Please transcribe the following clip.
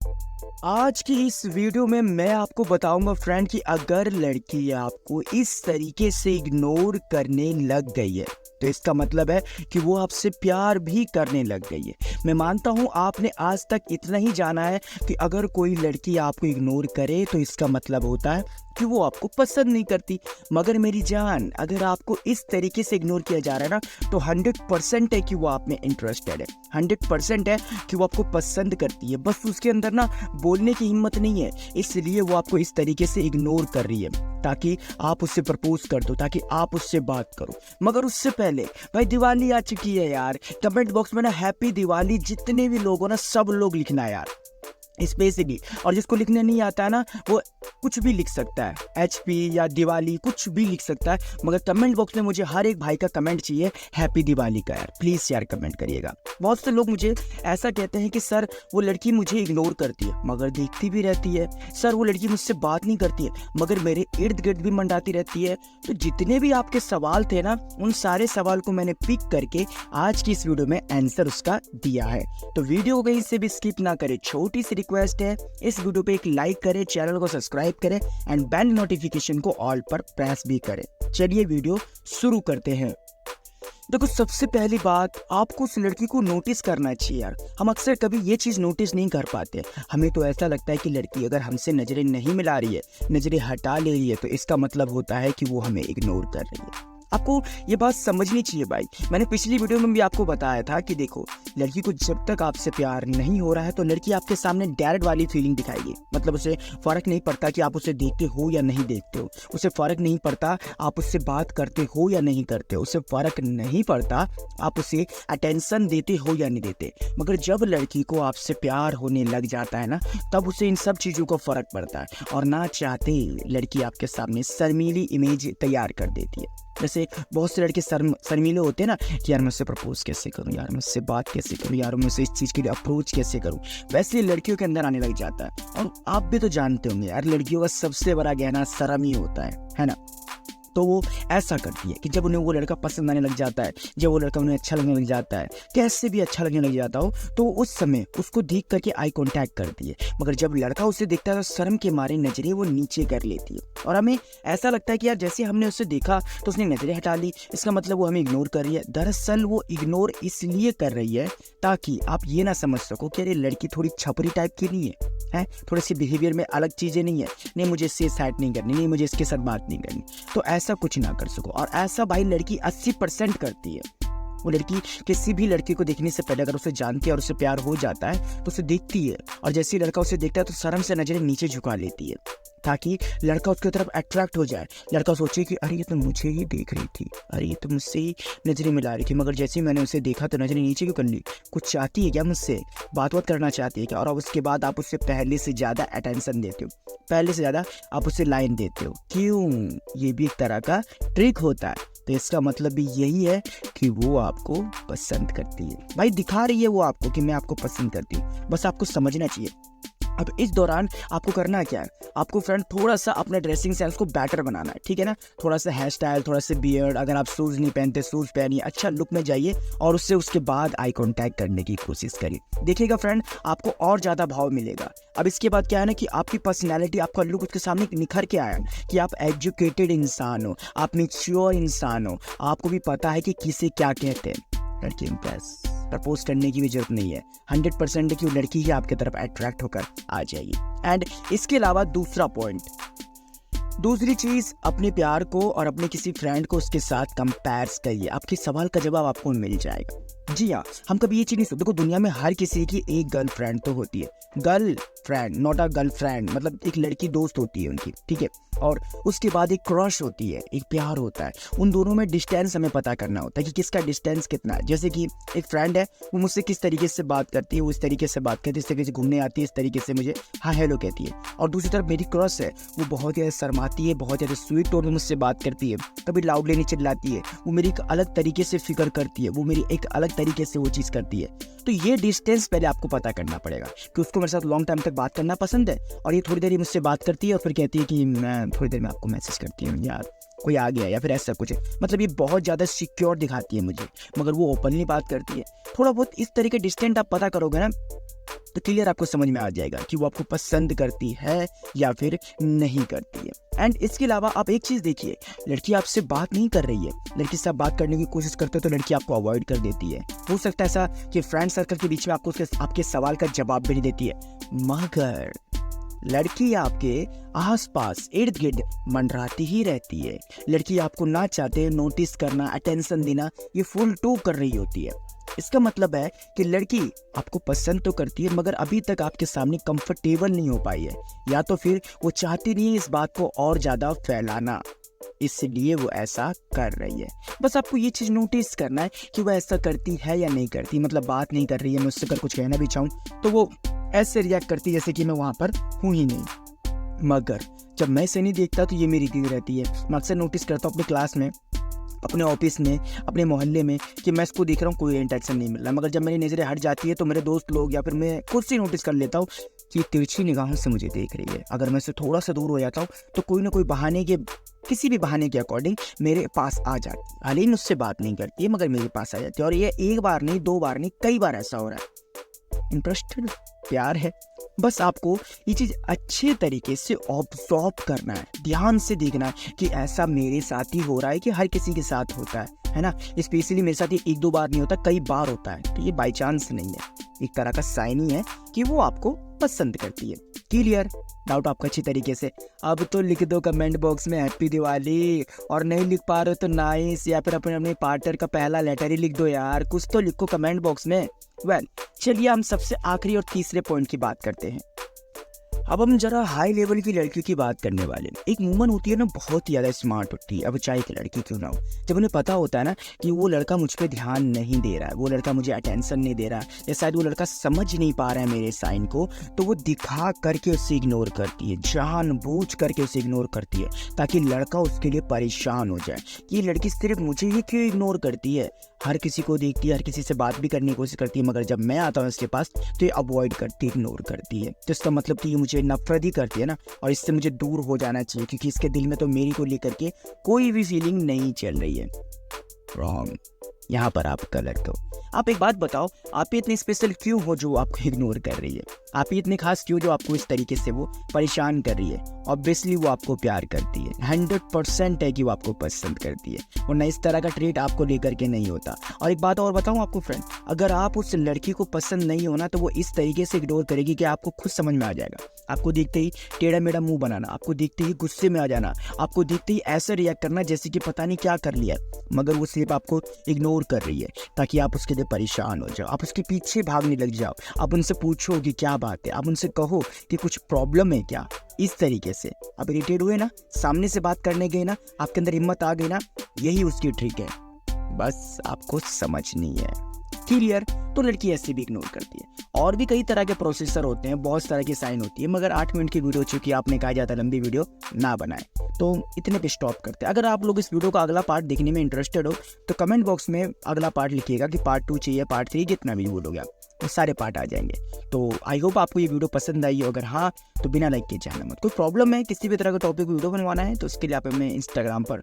आज की इस वीडियो में मैं आपको बताऊंगा फ्रेंड कि अगर लड़की आपको इस तरीके से इग्नोर करने लग गई है तो इसका मतलब है कि वो आपसे प्यार भी करने लग गई है। मैं मानता हूँ आपने आज तक इतना ही जाना है कि अगर कोई लड़की आपको इग्नोर करे तो इसका मतलब होता है कि वो आपको पसंद नहीं करती। मगर मेरी जान, अगर आपको इस तरीके से इग्नोर किया जा रहा है ना तो 100% है कि वो आप में इंटरेस्टेड है, 100% है कि वो आपको पसंद करती है। बस उसके अंदर ना बोलने की हिम्मत नहीं है, इसलिए वो आपको इस तरीके से इग्नोर कर रही है ताकि आप उससे प्रपोज कर दो, ताकि आप उससे बात करो। मगर उससे पहले भाई दिवाली आ चुकी है यार, कमेंट बॉक्स में ना हैप्पी दिवाली जितने भी लोग हो ना सब लोग लिखना है यार स्पेशली। और जिसको लिखने नहीं आता है ना वो कुछ भी लिख सकता है, HP या दिवाली कुछ भी लिख सकता है, मगर कमेंट बॉक्स में मुझे हर एक भाई का कमेंट चाहिए हैप्पी दिवाली का यार, प्लीज़ यार कमेंट करिएगा। बहुत से लोग मुझे ऐसा कहते हैं कि सर वो लड़की मुझे इग्नोर करती है मगर देखती भी रहती है, सर वो लड़की मुझसे बात नहीं करती है मगर मेरे इर्द गिर्द भी मंडाती रहती है। तो जितने भी आपके सवाल थे ना उन सारे सवाल को मैंने पिक करके आज की इस वीडियो में आंसर उसका दिया है। तो वीडियो को कहीं से भी स्किप ना करें, छोटी सी रिक्वेस्ट है इस वीडियो पे एक लाइक करें, चैनल को सब्सक्राइब करें एंड बेल नोटिफिकेशन को ऑल पर प्रेस भी करें। चलिए वीडियो शुरू करते हैं। देखो सबसे पहली बात, आपको उस लड़की को नोटिस करना चाहिए यार। हम अक्सर कभी ये चीज़ नोटिस नहीं कर पाते। हमें तो ऐसा लगता है कि लड़की अगर हमसे नज़रें नहीं मिला रही है, नज़रें हटा ले रही है तो इसका मतलब होता है कि वो हमें इग्नोर कर रही है। आपको ये बात समझनी चाहिए भाई। मैंने पिछली वीडियो में भी आपको बताया था कि देखो लड़की को जब तक आपसे प्यार नहीं हो रहा है तो लड़की आपके सामने डायरेक्ट वाली फीलिंग दिखाएगी। मतलब उसे फ़र्क नहीं पड़ता कि आप उसे देखते हो या नहीं देखते हो, उसे फ़र्क नहीं पड़ता आप उससे बात करते हो या नहीं करते हो, उसे फ़र्क नहीं पड़ता आप उसे अटेंशन देते हो या नहीं देते। मगर जब लड़की को आपसे प्यार होने लग जाता है ना तब उसे इन सब चीज़ों का फ़र्क पड़ता है और ना चाहते लड़की आपके सामने शर्मीली इमेज तैयार कर देती है। जैसे बहुत से लड़के शर्मीले होते हैं ना कि यार मैं उससे प्रपोज कैसे करूं, यार मैं उससे बात कैसे करूं, यार मैं उसे इस चीज़ के लिए अप्रोच कैसे करूं, वैसे लड़कियों के अंदर आने लग जाता है। और आप भी तो जानते होंगे यार लड़कियों का सबसे बड़ा गहना शर्म ही होता है ना। तो वो ऐसा करती है कि जब उन्हें वो लड़का पसंद आने लग जाता है, जब वो लड़का उन्हें अच्छा लगने लग जाता है, कैसे भी अच्छा लगने लग जाता हो, तो उस समय उसको देख करके आई कांटेक्ट करती है। मगर जब लड़का उसे देखता है तो शर्म के मारे नजरें वो नीचे कर लेती है और हमें ऐसा लगता है कि यार जैसे हमने उसे देखा तो उसने नजरें हटा ली, इसका मतलब वो हमें इग्नोर कर रही है। दरअसल वो इग्नोर इसलिए कर रही है ताकि आप ये ना समझ सको कि अरे लड़की थोड़ी छपरी टाइप की नहीं है, थोड़ी सी बिहेवियर में अलग चीज़ें नहीं है, नहीं मुझे इससे साइड नहीं करनी, नहीं मुझे इसके साथ बात नहीं करनी, तो ऐसा कुछ ना कर सको। और ऐसा भाई लड़की 80% करती है। वो लड़की किसी भी लड़की को देखने से पहले अगर उसे जानती है और उससे प्यार हो जाता है तो उसे देखती है और जैसे ही लड़का उसे देखता है तो शर्म से नजरें नीचे झुका लेती है ताकि लड़का उसकी तरफ अट्रैक्ट हो जाए। लड़का सोचे कि अरे ये तो मुझे ही देख रही थी, अरे ये तो मुझसे ही नजरें मिला रही थी, मगर जैसे ही मैंने उसे देखा तो नजरें नीचे क्यों कर ली, कुछ चाहती है क्या मुझसे, बात करना चाहती है क्या। और अब उसके बाद आप उससे पहले से ज़्यादा अटेंशन देते हो, पहले से ज़्यादा आप उसे लाइन देते हो। क्यों? ये भी एक तरह का ट्रिक होता है। तो इसका मतलब भी यही है कि वो आपको पसंद करती है भाई, दिखा रही है वो आपको कि मैं आपको पसंद करती हूँ, बस आपको समझना चाहिए। अब इस दौरान आपको करना क्या है, आपको फ्रेंड थोड़ा सा अपने ड्रेसिंग सेंस को बेटर बनाना है, ठीक है ना। थोड़ा सा हेयर स्टाइल, थोड़ा सा बियर्ड, अगर आप शूज़ नहीं पहनते शूज़ पहनिए, अच्छा लुक में जाइए और उससे उसके बाद आई कांटेक्ट करने की कोशिश करिए। देखिएगा फ्रेंड आपको और ज़्यादा भाव मिलेगा। अब इसके बाद क्या है ना कि आपकी पर्सनैलिटी, आपका लुक उसके सामने निखर के आया कि आप एजुकेटेड इंसान हो, आप मैच्योर इंसान हो, आपको भी पता है कि किसे क्या कहते हैं। लड़की इम्प्रेस, प्रपोज करने की भी जरूरत नहीं है, 100% कि वो लड़की ही आपके तरफ अट्रैक्ट होकर आ जाएगी। एंड इसके अलावा दूसरा पॉइंट, दूसरी चीज़, अपने प्यार को और अपने किसी फ्रेंड को उसके साथ कंपेयर करिए, आपके सवाल का जवाब आपको मिल जाएगा। जी हाँ, हम कभी ये चीज़ नहीं सोचते। देखो दुनिया में हर किसी की एक गर्लफ्रेंड तो होती है, girl friend not a girlfriend, मतलब एक लड़की दोस्त होती है उनकी, ठीक है। और उसके बाद एक क्रश होती है, एक प्यार होता है। उन दोनों में डिस्टेंस हमें पता करना होता है कि किसका डिस्टेंस कितना है। जैसे कि एक फ्रेंड है, वो मुझसे किस तरीके से बात करती है, वो इस तरीके से बात करती है, इस तरीके से घूमने आती है, इस तरीके से मुझे हाँ हेलो कहती है। और दूसरी तरफ मेरी क्रश है, वो बहुत ज़्यादा शर्माती है, बहुत ज़्यादा स्वीट टोन में मुझसे बात करती है, कभी लाउडली नहीं चिल्लाती है, वो मेरी एक अलग तरीके से फिक्र करती है, वो मेरी एक अलग तरीके से वो चीज़ करती है। तो ये डिस्टेंस पहले आपको पता करना पड़ेगा कि उसको मेरे साथ लॉन्ग टाइम तक बात करना पसंद है और ये थोड़ी देर ही मुझसे बात करती है और फिर कहती है कि मैं थोड़ी देर में आपको मैसेज करती हूँ यार, कोई आ गया, या फिर ऐसा कुछ है। मतलब ये बहुत ज़्यादा सिक्योर दिखाती है मुझे, मगर वो ओपनली बात करती है। थोड़ा बहुत इस तरह के डिस्टेंस आप पता करोगे ना तो क्लियर आपको समझ में आ जाएगा कि वो आपको पसंद करती है या फिर नहीं करती है। एंड इसके अलावा आप एक चीज़ देखिए, लड़की आपसे बात नहीं कर रही है, लड़की से आप बात करने की कोशिश करते हो तो लड़की आपको अवॉइड कर देती है। हो सकता है ऐसा कि फ्रेंड सर्कल के बीच में आपको आपके सवाल का जवाब भी नहीं देती है, मगर लड़की आपके आसपास इर्द गिर्द मंडराती ही रहती है। लड़की आपको ना चाहते नोटिस करना, अटेंशन देना ये फुल टू कर रही होती है। इसका मतलब है कि लड़की आपको पसंद तो करती है मगर अभी तक आपके सामने कंफर्टेबल नहीं हो पाई है, या तो फिर वो चाहती नहीं है इस बात को और ज़्यादा फैलाना, इसलिए वो ऐसा कर रही है। बस आपको ये चीज़ नोटिस करना है कि वो ऐसा करती है या नहीं करती। मतलब बात नहीं कर रही है, मैं उससे अगर कुछ कहना भी चाहूँ तो वो ऐसे रिएक्ट करती है जैसे कि मैं वहाँ पर हूँ ही नहीं। मगर जब मैं इसे नहीं देखता तो ये मेरी दिल रहती है। मैं अक्सर नोटिस करता हूँ अपने क्लास में, अपने ऑफिस में, अपने मोहल्ले में कि मैं इसको देख रहा हूँ, कोई इंटरेक्शन नहीं मिल रहा, मगर जब मेरी नज़रें हट जाती है तो मेरे दोस्त लोग या फिर मैं खुद से नोटिस कर लेता हूँ कि तिरछी निगाहों से मुझे देख रही है। अगर मैं इससे थोड़ा सा दूर हो जाता हूँ तो कोई ना कोई बहाने के, किसी भी बहाने के अकॉर्डिंग मेरे पास आ जाती है। हालांकि मुझसे बात नहीं करती है मगर मेरे पास आ जाती है, और ये एक बार नहीं, दो बार नहीं, कई बार ऐसा हो रहा है। इंटरेस्टेड प्यार है। बस आपको ये चीज़ अच्छे तरीके से ऑब्जर्व करना है, ध्यान से देखना है कि ऐसा मेरे साथ ही हो रहा है कि हर किसी के साथ होता है ना। स्पेशली मेरे साथ ये एक दो बार नहीं होता, कई बार होता है, तो ये बाई चांस नहीं है, एक तरह का साइन ही है कि वो आपको पसंद करती है। क्लियर? डाउट आपका अच्छी तरीके से। अब तो लिख दो कमेंट बॉक्स में हैप्पी दिवाली, और नहीं लिख पा रहे हो तो नाइस, या फिर अपने पार्टनर का पहला लेटर ही लिख दो यार, कुछ तो लिखो कमेंट बॉक्स में। चलिए हम सबसे आखिरी और तीसरे पॉइंट की बात करते हैं। अब हम जरा हाई लेवल की लड़कियों की बात करने वाले हैं। एक वूमन होती है ना, बहुत ही ज़्यादा स्मार्ट होती है, अब चाहे एक लड़की क्यों ना हो। जब उन्हें पता होता है ना कि वो लड़का मुझ पे ध्यान नहीं दे रहा है, वो लड़का मुझे अटेंशन नहीं दे रहा है, या शायद वो लड़का समझ नहीं पा रहा है मेरे साइन को, तो वो दिखा करके उसे इग्नोर करती है, जानबूझ करके उसे इग्नोर करती है ताकि लड़का उसके लिए परेशान हो जाए। ये लड़की सिर्फ मुझे ही क्यों इग्नोर करती है, हर किसी को देखती है, हर किसी से बात भी करने की कोशिश करती है, मगर जब मैं आता हूँ इसके पास तो ये अवॉइड करती है, इग्नोर करती है। तो इसका मतलब कि ये मुझे नफरत ही करती है ना, और इससे मुझे दूर हो जाना चाहिए, क्योंकि इसके दिल में तो मेरी को लेकर के कोई भी फीलिंग नहीं चल रही है। रॉन्ग, यहाँ पर आप गलत हो। आप एक बात बताओ, आप इतने स्पेशल क्यों हो जो आपको इग्नोर कर रही है? आप इतने खास क्यों जो आपको इस तरीके से वो परेशान कर रही है? ऑब्वियसली वो आपको प्यार करती है, 100% है कि वो आपको पसंद करती है, वरना इस तरह का ट्रीट आपको लेकर के नहीं होता। और एक बात और बताऊं आपको फ्रेंड, अगर आप उस लड़की को पसंद नहीं हो ना तो वो इस तरीके से इग्नोर करेगी कि आपको खुद समझ में आ जाएगा। आपको देखते ही टेढ़ा मेढ़ा मुंह बनाना, आपको देखते ही गुस्से में आ जाना, आपको देखते ही ऐसा रिएक्ट करना जैसे कि पता नहीं क्या कर लिया, मगर वो सिर्फ आपको इग्नोर कर रही है ताकि आप उसके लिए परेशान हो जाओ, आप उसके पीछे भागने लग जाओ, आप उनसे पूछो कि क्या बात है, आप उनसे कहो कि कुछ प्रॉब्लम है क्या। इस तरीके से आप इरिटेट हुए ना, सामने से बात करने गए ना, आपके अंदर हिम्मत आ गई ना, यही उसकी ट्रिक है, बस आपको समझनी है। क्लियर? तो लड़की ऐसे भी इग्नोर करती है। और भी कई तरह के प्रोसेसर होते हैं, बहुत तरह की साइन होती है, मगर 8 मिनट की वीडियो, चूंकि आपने कहा जाता लंबी वीडियो ना बनाए, तो इतने पे स्टॉप करते हैं। अगर आप लोग इस वीडियो का अगला पार्ट देखने में इंटरेस्टेड हो तो कमेंट बॉक्स में अगला पार्ट लिखिएगा कि पार्ट 2 चाहिए, पार्ट 3, जितना भी बोलोगे आप, वो सारे पार्ट आ जाएंगे। तो आई होप आपको ये वीडियो पसंद आई हो, अगर हाँ तो बिना लाइक के जाना मत। कोई प्रॉब्लम है, किसी भी तरह का टॉपिक वीडियो बनवाना है तो उसके लिए आप हमें इंस्टाग्राम पर